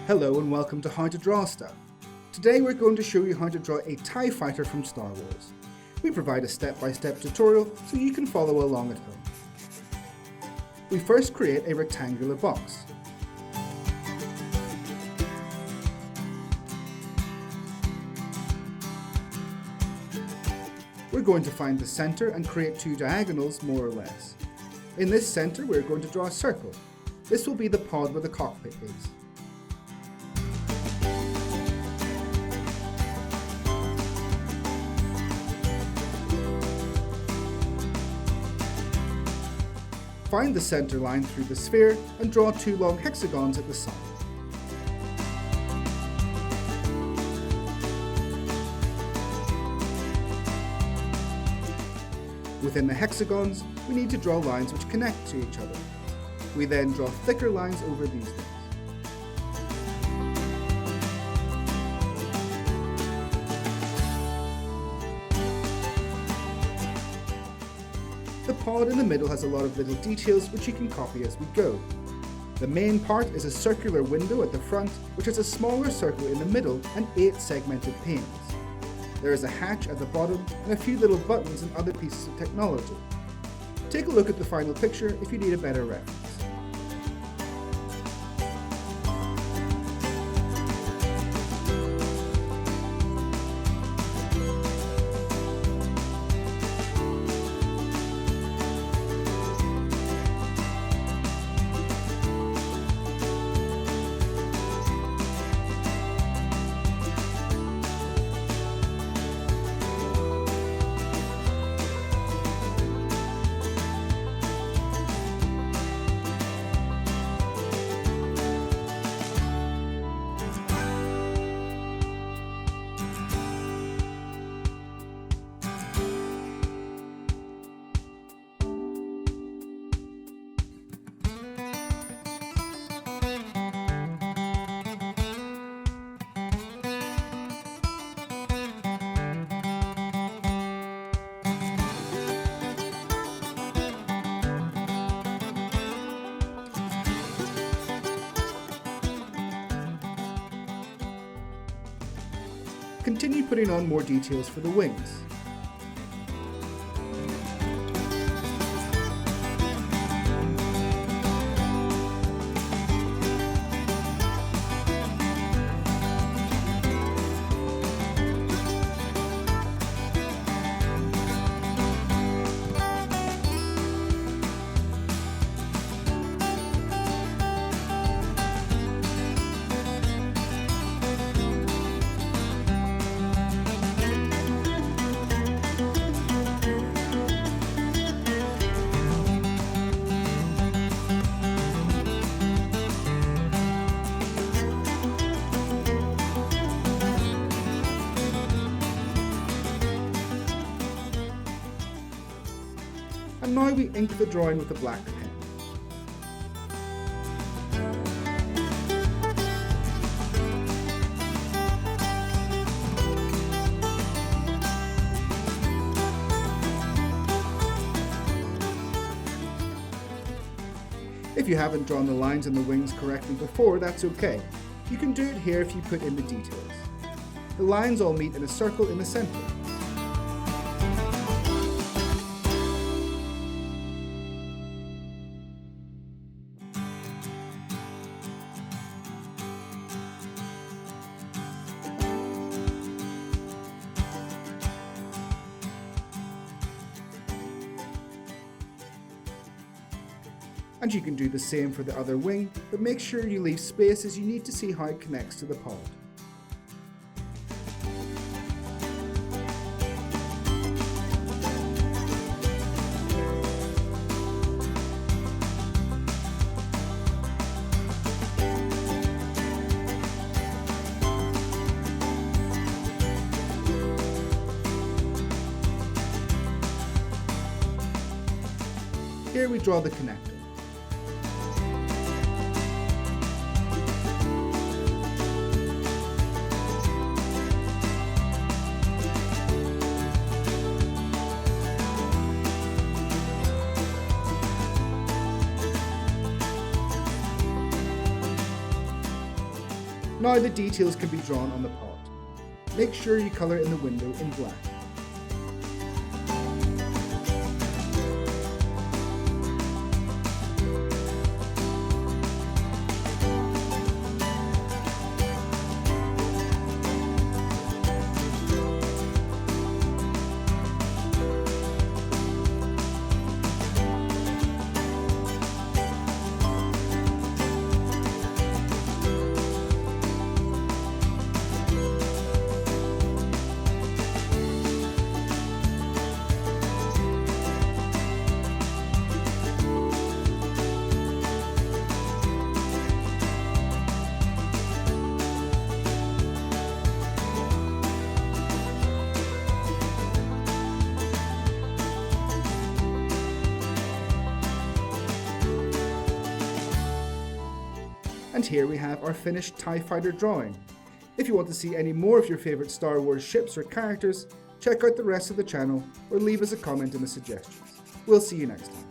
Hello and welcome to How to Draw Stuff. Today we're going to show you how to draw a TIE fighter from Star Wars. We provide a step-by-step tutorial so you can follow along at home. We first create a rectangular box. We're going to find the center and create two diagonals more or less. In this center we're going to draw a circle. This will be the pod where the cockpit is. Find the center line through the sphere and draw two long hexagons at the side. Within the hexagons, we need to draw lines which connect to each other. We then draw thicker lines over these ones. The pod in the middle has a lot of little details which you can copy as we go. The main part is a circular window at the front which has a smaller circle in the middle and 8 segmented panes. There is a hatch at the bottom and a few little buttons and other pieces of technology. Take a look at the final picture if you need a better reference. Continue putting on more details for the wings. And now we ink the drawing with a black pen. If you haven't drawn the lines and the wings correctly before, that's okay. You can do it here if you put in the details. The lines all meet in a circle in the center. And you can do the same for the other wing, but make sure you leave space as you need to see how it connects to the pod. Here we draw the connector. Now the details can be drawn on the part. Make sure you colour in the window in black. And here we have our finished TIE Fighter drawing. If you want to see any more of your favourite Star Wars ships or characters, check out the rest of the channel or leave us a comment in the suggestions. We'll see you next time.